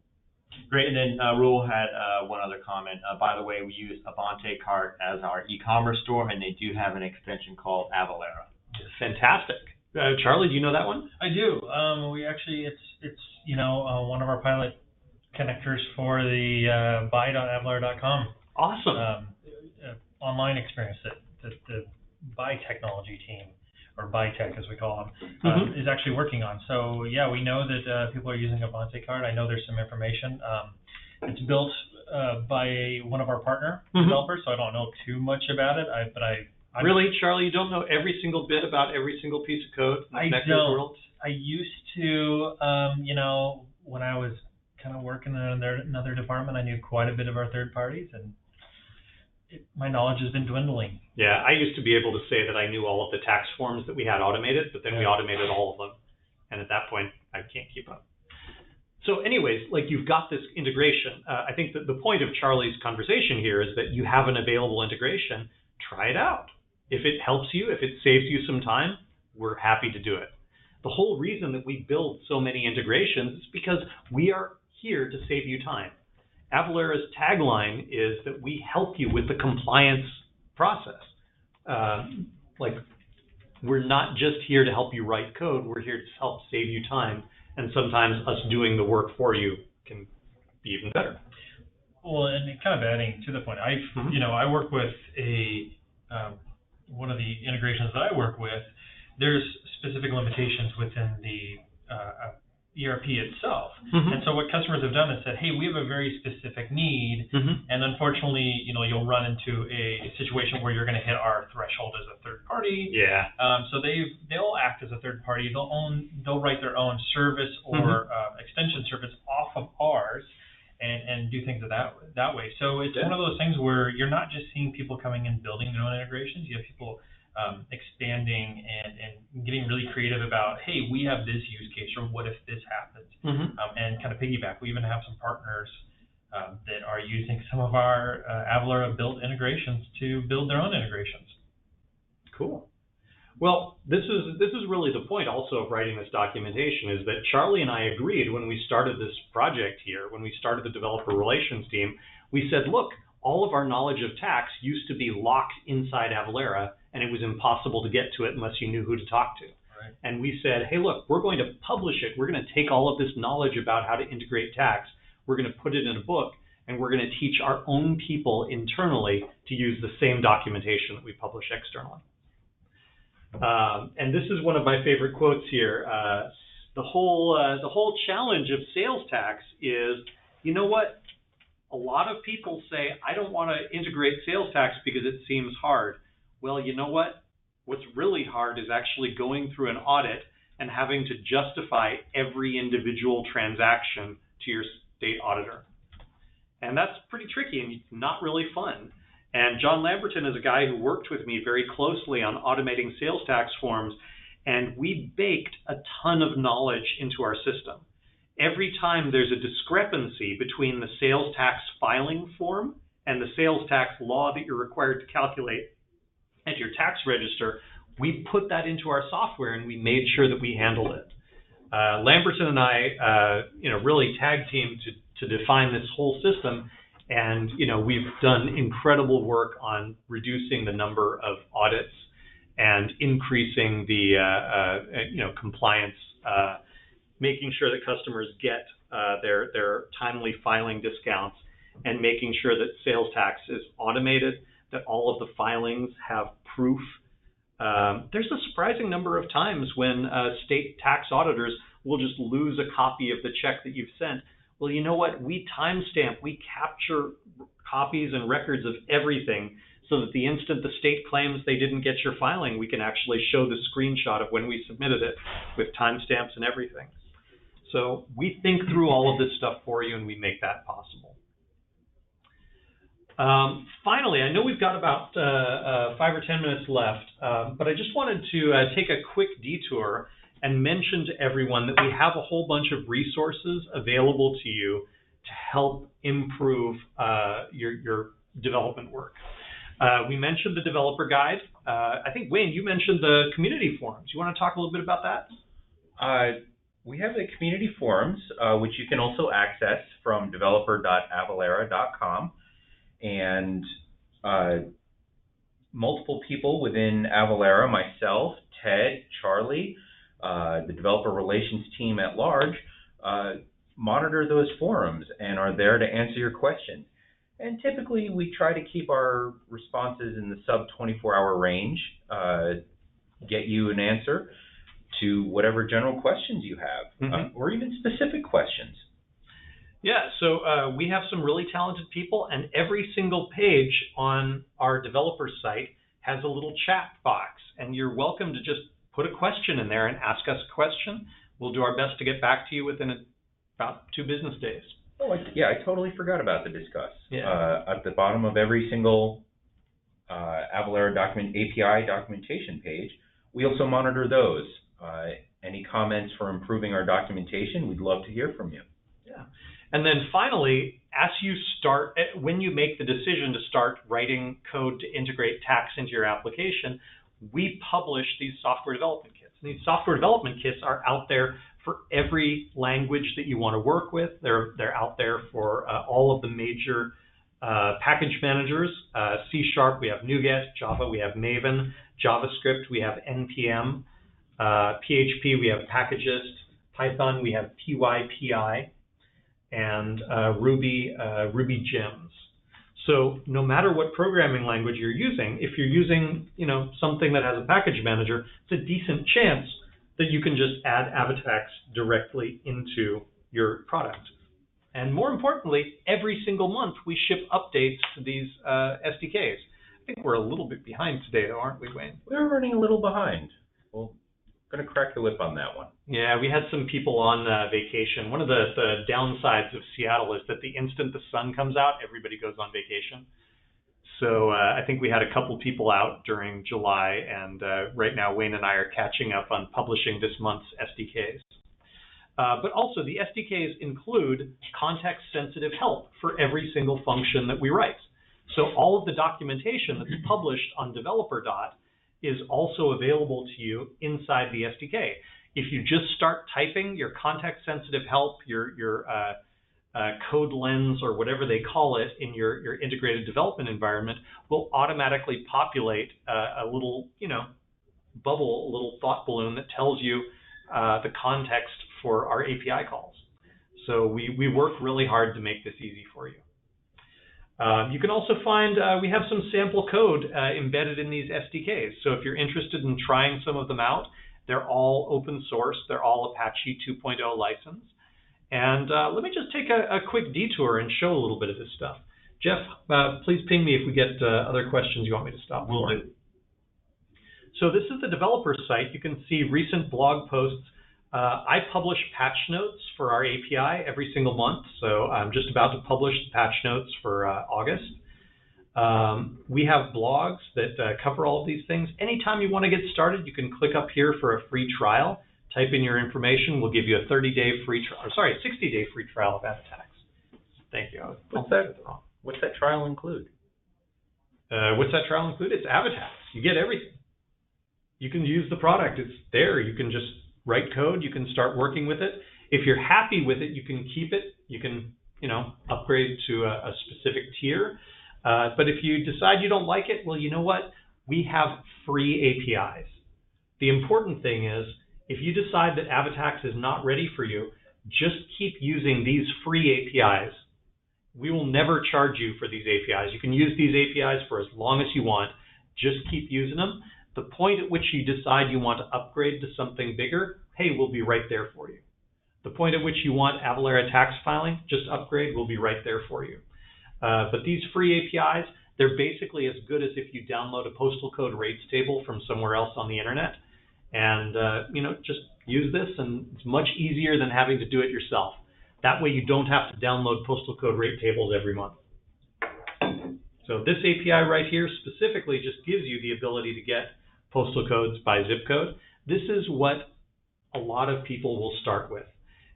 Great, and then Rahul had one other comment. By the way, we use Avante Cart as our e-commerce store, and they do have an extension called Avalara. Fantastic. Charlie, do you know that one? I do. We actually, it's one of our pilot connectors for the buy.avalara.com. Awesome. Online experience that the Buy technology team, or Buy Tech as we call them, is actually working on. So yeah, we know that people are using Avante Cart. I know there's some information. It's built by one of our partner developers, so I don't know too much about it. Really, Charlie, you don't know every single bit about every single piece of code in the Connectors world? I used to, when I was kind of working in another department, I knew quite a bit of our third parties, and my knowledge has been dwindling. Yeah, I used to be able to say that I knew all of the tax forms that we had automated, but then we automated all of them. And at that point, I can't keep up. So anyways, like, you've got this integration. I think that the point of Charlie's conversation here is that you have an available integration. Try it out. If it helps you, if it saves you some time, we're happy to do it. The whole reason that we build so many integrations is because we are here to save you time. Avalara's tagline is that we help you with the compliance process. We're not just here to help you write code, we're here to help save you time, and sometimes us doing the work for you can be even better. Well, and kind of adding to the point, I work with one of the integrations that I work with, there's specific limitations within the ERP itself. And so what customers have done is said, hey, we have a very specific need, and unfortunately, you'll run into a situation where you're going to hit our threshold as a third party. Yeah. So they'll act as a third party. They'll write their own service or extension service off of ours and do things that way. So it's one of those things where you're not just seeing people coming in building their own integrations. You have people expanding and getting really creative about, hey, we have this use case, or what if this happens, and kind of piggyback. We even have some partners that are using some of our Avalara built integrations to build their own integrations. Cool. Well, this is really the point also of writing this documentation, is that Charlie and I agreed when we started this project here, when we started the developer relations team, we said, look, all of our knowledge of tax used to be locked inside Avalara, and it was impossible to get to it unless you knew who to talk to. Right. And we said, hey, look, we're going to publish it. We're going to take all of this knowledge about how to integrate tax. We're going to put it in a book, and we're going to teach our own people internally to use the same documentation that we publish externally. And this is one of my favorite quotes here. The whole challenge of sales tax is, you know what? A lot of people say, I don't want to integrate sales tax because it seems hard. Well, you know what? What's really hard is actually going through an audit and having to justify every individual transaction to your state auditor. And that's pretty tricky and not really fun. And John Lamberton is a guy who worked with me very closely on automating sales tax forms, and we baked a ton of knowledge into our system. Every time there's a discrepancy between the sales tax filing form and the sales tax law that you're required to calculate at your tax register, we put that into our software and we made sure that we handled it. Lamberton and I, really tag teamed to define this whole system, and we've done incredible work on reducing the number of audits and increasing the compliance, making sure that customers get their timely filing discounts, and making sure that sales tax is automated, that all of the filings have proof. There's a surprising number of times when state tax auditors will just lose a copy of the check that you've sent. Well, you know what? We timestamp, we capture copies and records of everything so that the instant the state claims they didn't get your filing, we can actually show the screenshot of when we submitted it with timestamps and everything. So we think through all of this stuff for you, and we make that possible. Finally, I know we've got about 5 or 10 minutes left, but I just wanted to take a quick detour and mention to everyone that we have a whole bunch of resources available to you to help improve your development work. We mentioned the developer guide. I think, Wayne, you mentioned the community forums. You want to talk a little bit about that? We have the community forums, which you can also access from developer.avalara.com. And multiple people within Avalara, myself, Ted, Charlie, the developer relations team at large, monitor those forums and are there to answer your questions. And typically we try to keep our responses in the sub 24-hour range, get you an answer to whatever general questions you have, or even specific questions. Yeah, so we have some really talented people, and every single page on our developer site has a little chat box, and you're welcome to just put a question in there and ask us a question. We'll do our best to get back to you within about 2 business days. Oh, I totally forgot about the discuss. Yeah. At the bottom of every single Avalara API documentation page, we also monitor those. Any comments for improving our documentation, we'd love to hear from you. Yeah. And then finally, when you make the decision to start writing code to integrate tax into your application, we publish these software development kits. And these software development kits are out there for every language that you want to work with. They're out there for all of the major package managers. C#, we have NuGet. Java, we have Maven. JavaScript, we have NPM. PHP, we have Packagist. Python, we have PyPI. And Ruby gems. So no matter what programming language you're using, if you're using something that has a package manager, it's a decent chance that you can just add Avatax directly into your product. And more importantly, every single month we ship updates to these SDKs. I think we're a little bit behind today, though, aren't we, Wayne? We're running a little behind. Well, going to crack the whip on that one. Yeah, we had some people on vacation. One of the downsides of Seattle is that the instant the sun comes out, everybody goes on vacation. So I think we had a couple people out during July, and right now Wayne and I are catching up on publishing this month's SDKs. But also the SDKs include context-sensitive help for every single function that we write. So all of the documentation that's published on developer.avalara is also available to you inside the SDK. If you just start typing your context-sensitive help, your code lens, or whatever they call it in your integrated development environment, will automatically populate a little, bubble, a little thought balloon that tells you the context for our API calls. So we work really hard to make this easy for you. You can also find, we have some sample code embedded in these SDKs. So if you're interested in trying some of them out, they're all open source. They're all Apache 2.0 licensed. And let me just take a quick detour and show a little bit of this stuff. Jeff, please ping me if we get other questions you want me to stop for. Will do. So this is the developer site. You can see recent blog posts. I publish patch notes for our API every single month, so I'm just about to publish the patch notes for August. We have blogs that cover all of these things. Anytime you want to get started, you can click up here for a free trial. Type in your information. We'll give you a 60-day free trial of Avatax. Thank you. What's that trial include? What's that trial include? It's Avatax. You get everything. You can use the product. It's there. You can just write code. You can start working with it. If you're happy with it, you can keep it. You can, upgrade to a specific tier. But if you decide you don't like it, well, you know what? We have free APIs. The important thing is, if you decide that Avatax is not ready for you, just keep using these free APIs. We will never charge you for these APIs. You can use these APIs for as long as you want. Just keep using them. The point at which you decide you want to upgrade to something bigger, hey, we'll be right there for you. The point at which you want Avalara tax filing, just upgrade, we'll be right there for you. But these free APIs, they're basically as good as if you download a postal code rates table from somewhere else on the internet. And, just use this, and it's much easier than having to do it yourself. That way you don't have to download postal code rate tables every month. So this API right here specifically just gives you the ability to get postal codes by zip code. This is what a lot of people will start with.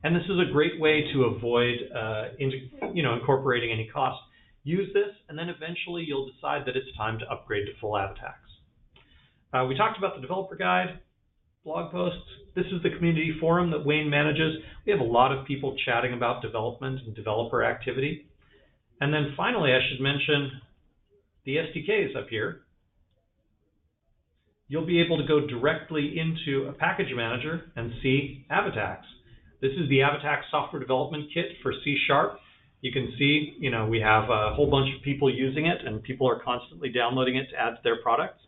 And this is a great way to avoid incorporating any cost. Use this, and then eventually you'll decide that it's time to upgrade to full Avatax. We talked about the developer guide, blog posts. This is the community forum that Wayne manages. We have a lot of people chatting about development and developer activity. And then finally, I should mention the SDKs up here. You'll be able to go directly into a package manager and see Avatax. This is the Avatax software development kit for C#. You can see, we have a whole bunch of people using it, and people are constantly downloading it to add to their products.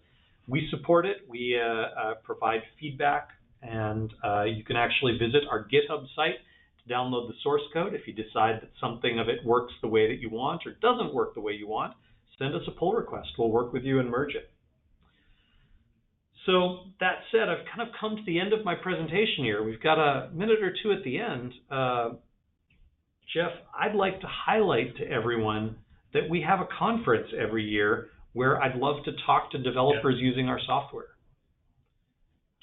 We support it. We provide feedback, and you can actually visit our GitHub site to download the source code. If you decide that something of it works the way that you want or doesn't work the way you want, send us a pull request. We'll work with you and merge it. So that said, I've kind of come to the end of my presentation here. We've got a minute or two at the end. Jeff, I'd like to highlight to everyone that we have a conference every year where I'd love to talk to developers using our software.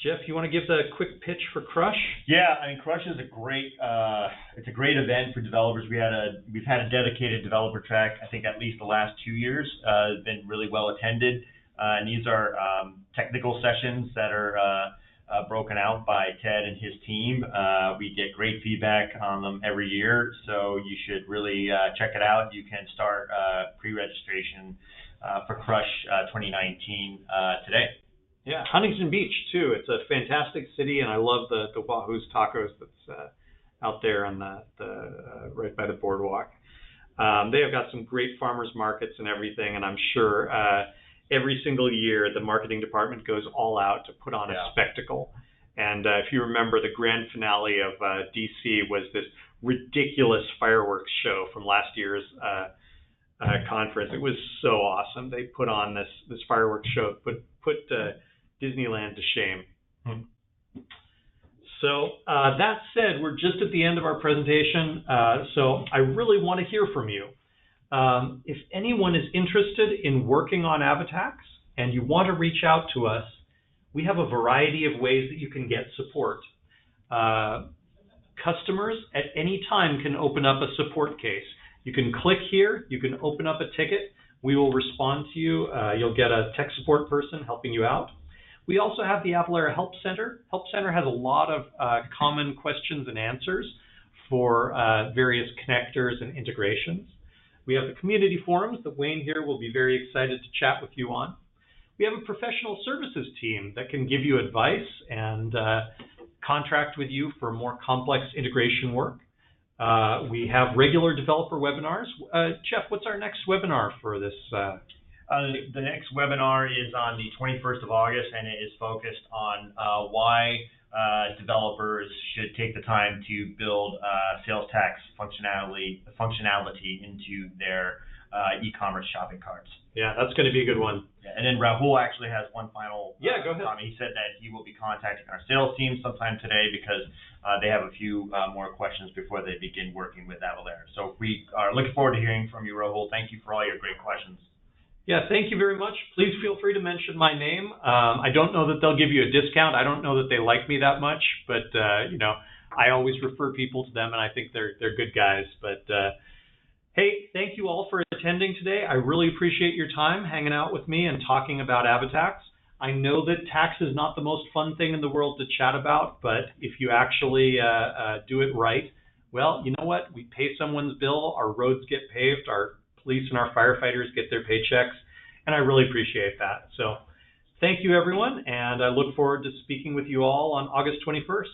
Jeff, you want to give the quick pitch for Crush? Yeah, Crush is a great event for developers. We've had a dedicated developer track, I think at least the last 2 years. It's been really well attended. And these are technical sessions that are broken out by Ted and his team. We get great feedback on them every year, so you should really check it out. You can start pre-registration for Crush 2019 today. Yeah, Huntington Beach too. It's a fantastic city, and I love the Wahoo's Tacos that's out there on the right by the boardwalk. They have got some great farmers markets and everything, and I'm sure every single year the marketing department goes all out to put on a spectacle. And if you remember, the grand finale of DC was this ridiculous fireworks show from last year's conference. It was so awesome. They put on this fireworks show, put Disneyland to shame. So that said, we're just at the end of our presentation. So I really want to hear from you. If anyone is interested in working on Avatax and you want to reach out to us, we have a variety of ways that you can get support. Customers at any time can open up a support case. You can click here, you can open up a ticket, we will respond to you. You'll get a tech support person helping you out. We also have the Avalara Help Center. Help Center has a lot of common questions and answers for various connectors and integrations. We have the community forums that Wayne here will be very excited to chat with you on. We have a professional services team that can give you advice and contract with you for more complex integration work. We have regular developer webinars. Jeff, what's our next webinar for this? The next webinar is on the 21st of August, and it is focused on why developers should take the time to build sales tax functionality into their e-commerce shopping carts. Yeah, that's going to be a good one. Yeah, and then Rahul actually has one final go ahead. comment. He said that he will be contacting our sales team sometime today because they have a few more questions before they begin working with Avalara. So we are looking forward to hearing from you, Rahul. Thank you for all your great questions. Yeah, thank you very much. Please feel free to mention my name. I don't know that they'll give you a discount. I don't know that they like me that much, but I always refer people to them, and I think they're good guys. But hey, thank you all for attending today. I really appreciate your time hanging out with me and talking about AvaTax. I know that tax is not the most fun thing in the world to chat about, but if you actually do it right, well, you know what? We pay someone's bill, our roads get paved, our police and our firefighters get their paychecks, and I really appreciate that. So thank you, everyone, and I look forward to speaking with you all on August 21st.